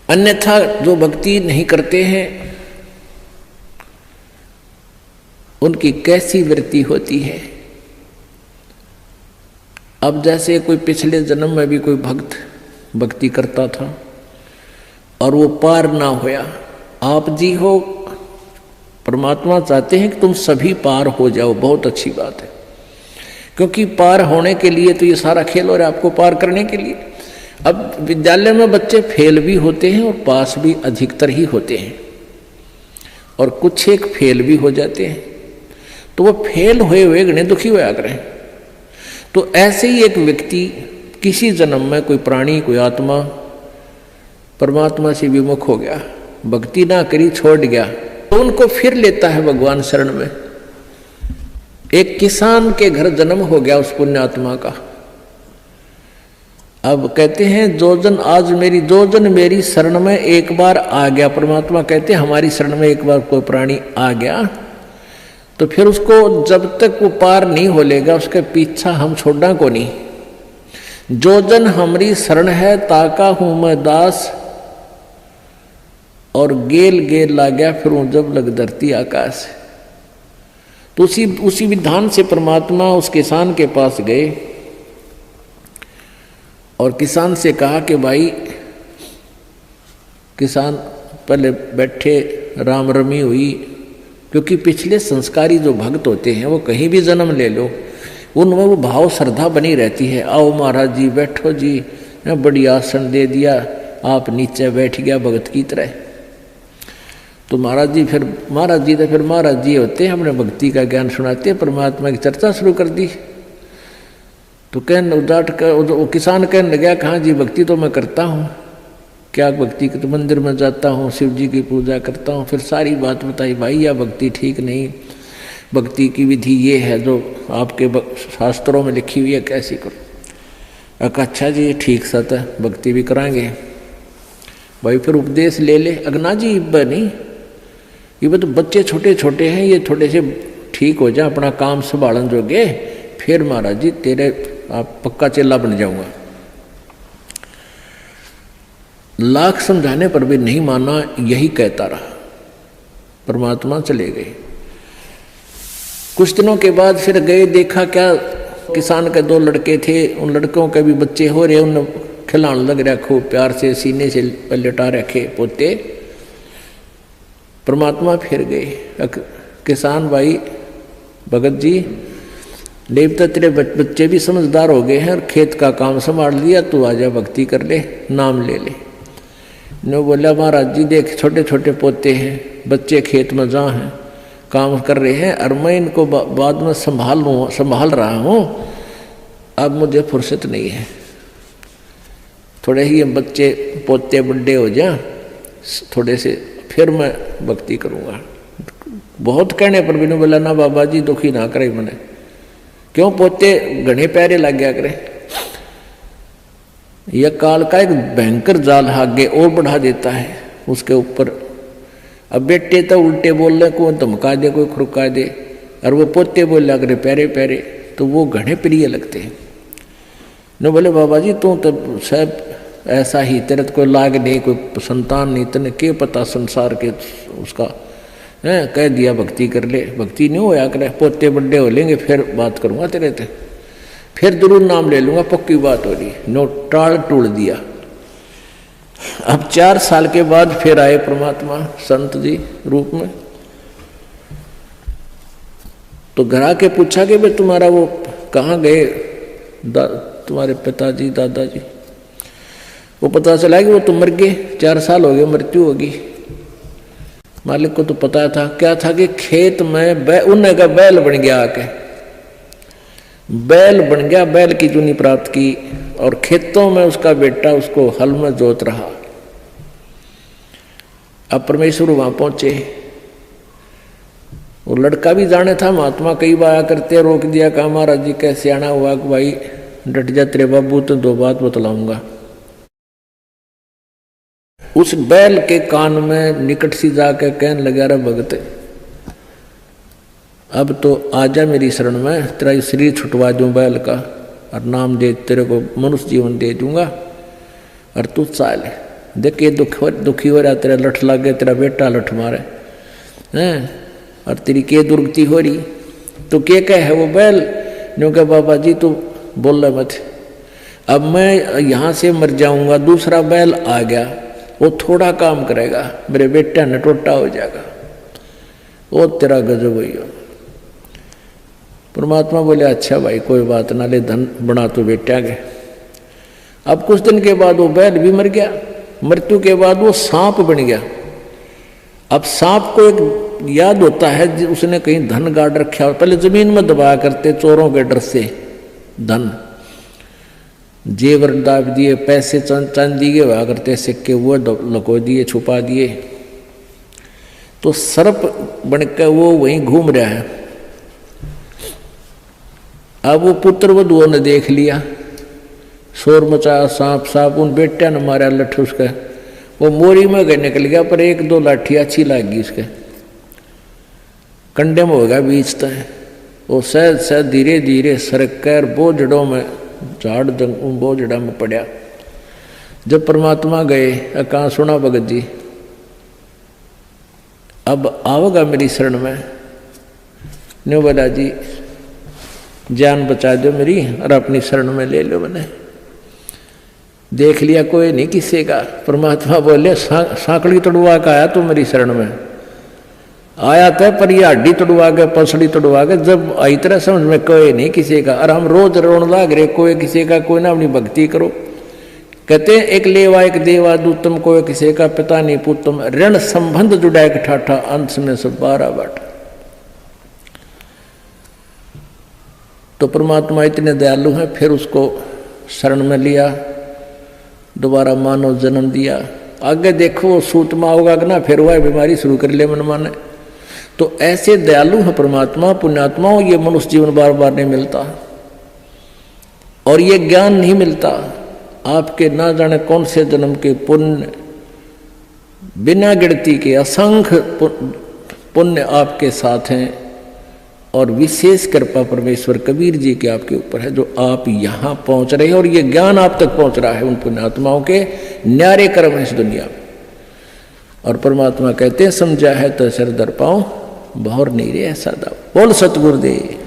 अन्यथा जो भक्ति नहीं करते हैं उनकी कैसी वृत्ति होती है। अब जैसे कोई पिछले जन्म में भी कोई भक्त भक्ति करता था और वो पार ना होया, आप जी हो, परमात्मा चाहते हैं कि तुम सभी पार हो जाओ, बहुत अच्छी बात है, क्योंकि पार होने के लिए तो ये सारा खेल हो रहा है आपको पार करने के लिए। अब विद्यालय में बच्चे फेल भी होते हैं और पास भी अधिकतर ही होते हैं, और कुछ एक फेल भी हो जाते हैं, तो वो फेल हुए हुए गणे दुखी होया करें। तो ऐसे ही एक व्यक्ति किसी जन्म में कोई प्राणी कोई आत्मा परमात्मा से विमुख हो गया, भक्ति ना करी छोड़ गया, तो उनको फिर लेता है भगवान शरण में। एक किसान के घर जन्म हो गया उस पुण्यात्मा का। अब कहते हैं जो जन मेरी शरण में एक बार आ गया, परमात्मा कहते हैं हमारी शरण में एक बार कोई प्राणी आ गया तो फिर उसको जब तक वो पार नहीं हो लेगा उसके पीछा हम छोड़ना को नहीं। जो जन हमारी शरण है ताका हूं मैं दास, और गेल गेल ला गया फिर वो जब लग धरती आकाश। तो उसी विधान से परमात्मा उस किसान के पास गए और किसान से कहा कि भाई, किसान पहले बैठे, राम रमी हुई, क्योंकि पिछले संस्कारी जो भक्त होते हैं वो कहीं भी जन्म ले लो उनमें वो भाव श्रद्धा बनी रहती है। आओ महाराज जी बैठो जी, बड़ी आसन दे दिया, आप नीचे बैठ गया भगत की तरह। तो महाराज जी तो फिर महाराज जी होते हैं, अपने भक्ति का ज्ञान सुनाते हैं, परमात्मा की चर्चा शुरू कर दी। तो वो किसान कहने लगा, कहाँ जी भक्ति तो मैं करता हूँ, क्या भक्ति के तो मंदिर में जाता हूँ, शिव जी की पूजा करता हूँ। फिर सारी बात बताई, भाई यह भक्ति ठीक नहीं, भक्ति की विधि ये है जो आपके शास्त्रों में लिखी हुई है, कैसी करो। अच्छा जी ठीक सत है, भक्ति भी कराएंगे। भाई फिर उपदेश ले ले। अगना जी इब्बा नहीं, ये तो बच्चे छोटे छोटे हैं, ये थोड़े से ठीक हो जाए, अपना काम संभालन जोगे, फिर महाराज जी तेरे आप पक्का चेला बन जाऊंगा। लाख समझाने पर भी नहीं माना, यही कहता रहा। परमात्मा चले गए। कुछ दिनों के बाद फिर गए, देखा क्या किसान के दो लड़के थे, उन लड़कों के भी बच्चे हो रहे, उन खिलाने लग रहा खूब प्यार से, सीने से लिटा रखे पोते। परमात्मा फिर गए, किसान भाई भगत जी देवता तेरे बच्चे भी समझदार हो गए हैं और खेत का काम संभाल लिया, तू आजा भक्ति कर ले, नाम ले ले। ने बोला महाराज जी देख छोटे छोटे पोते हैं, बच्चे खेत में जहाँ हैं काम कर रहे हैं, और मैं इनको बाद में संभाल रहा हूँ, अब मुझे फुर्सत नहीं है, थोड़े ही बच्चे पोते बड़े हो जाए थोड़े से, फिर मैं भक्ति करूँगा। बहुत कहने पर भी नहीं बोला, ना बाबा जी दुखी ना करे मैंने, क्यों पोते घने प्यारे लग गया करे। यह काल का एक भयंकर जाल आगे और बढ़ा देता है उसके ऊपर। अब बेटे तो उल्टे बोल रहे, कोई धमका दे कोई खुरका दे, और वो पोते बोल रहा करे प्यारे प्यारे, तो वो घने प्रिय लगते हैं। न बोले बाबा जी तू तो सब ऐसा ही, तेरे तो कोई लाग नहीं, कोई संतान नहीं, तेने क्या पता संसार के उसका है, कह दिया भक्ति कर ले, भक्ति नहीं होया करे, पोते बड़े हो लेंगे फिर बात करूँगा तेरे से, फिर जरूर नाम ले लूँगा, पक्की बात हो रही। नो टाल टूल दिया। अब 4 साल के बाद फिर आए परमात्मा संत जी रूप में। तो घर आके पूछा कि भाई तुम्हारा वो कहाँ गए तुम्हारे पिताजी दादाजी। वो पता चला कि वो तो मर गए, 4 साल हो गए, मृत्यु होगी। मालिक को तो पता था, क्या था कि खेत में उन्हें का बैल बन गया, आके बैल बन गया, बैल की चुनी प्राप्त की, और खेतों में उसका बेटा उसको हल में जोत रहा। अब परमेश्वर वहां पहुंचे, वो लड़का भी जाने था, महात्मा कई बार करते, रोक दिया, कहा महाराज जी कैसे आना हुआ कि भाई डट जा तेरे बाबू, तो 2 बात बतलाऊंगा। उस बैल के कान में निकट सी जाकर कहने लगा, रे भगत अब तो आजा मेरी शरण में, तेरा शरीर छुटवा दूं बैल का, और नाम दे तेरे को मनुष्य जीवन दे दूंगा, और तू चाल देख ये दुखी हो रहा, तेरा लठ लग गया, तेरा बेटा लठ मारे हैं, और तेरी के दुर्गति हो रही, तो के कह है वो बैल न्यू कह बाबा जी तू बोल रहा मत, अब मैं यहाँ से मर जाऊंगा, दूसरा बैल आ गया, वो थोड़ा काम करेगा, मेरे बेटा ने टोटा हो जाएगा, वो तेरा गजब हुई हो। परमात्मा बोले अच्छा भाई कोई बात ना, ले धन बना तो बेटा के। अब कुछ दिन के बाद वो बैल भी मर गया, मृत्यु के बाद वो सांप बन गया। अब सांप को एक याद होता है उसने कहीं धन गाड़ रखा, पहले जमीन में दबाया करते चोरों के डर से, धन जेवर दाब दिए, पैसे चांदी के हुआ करते सिक्के, वो लको दिए, छुपा दिए, तो सर्प बनकर वो वहीं घूम रहा है। अब वो पुत्र वधुओं ने देख लिया, शोर मचाया, सांप सांप, उन बेटा ने मारा लठ उसका, वो मोरी में गए निकल गया, पर एक दो लाठी अच्छी लगी उसके कंडे में होगा बीच तक, वो सहज सहज धीरे धीरे सरक कर बोझड़ों में झाड़ बोझड़ा में पड़ा। जब परमात्मा गए, कहाँ सुना भगत जी अब आओगा मेरी शरण में, न्यू बोला जी जान बचा दो मेरी और अपनी शरण में ले लो। मैंने देख लिया कोई नहीं किसी का, परमात्मा बोले सांकड़ी तोड़वा का आया तू मेरी शरण में, आया था पर ये हड्डी तोड़वा के पसड़ी तोड़वा के, जब आई तरह समझ में कोई नहीं किसी का, और हम रोज रोन लाग रहे कोई किसी का, कोई ना अपनी भक्ति करो। कहते हैं एक लेवा एक देवा दूतम, कोई किसी का पिता नहीं पुतम, ऋण संबंध जुड़ा एक ठाठा, अंत में सब 12 बाट। तो परमात्मा इतने दयालु हैं, फिर उसको शरण में लिया, दोबारा मानव जन्म दिया। आगे देखो सूत में होगा कि ना, फिर वह बीमारी शुरू कर ले मन माने। तो ऐसे दयालु है परमात्मा, पुण्यात्माओं, ये मनुष्य जीवन बार बार नहीं मिलता, और ये ज्ञान नहीं मिलता। आपके ना जाने कौन से जन्म के पुण्य, बिना गिनती के असंख्य पुण्य आपके साथ हैं, और विशेष कृपा परमेश्वर कबीर जी के आपके ऊपर है, जो आप यहाँ पहुँच रहे हैं, और ये ज्ञान आप तक पहुँच रहा है उन पुण्यात्माओं के न्यारे कर्म है इस दुनिया में। और परमात्मा कहते हैं समझा है तो सिर दर पाओ, बहुर नहीं रे ऐसा दाव। बोल सतगुरुदेव।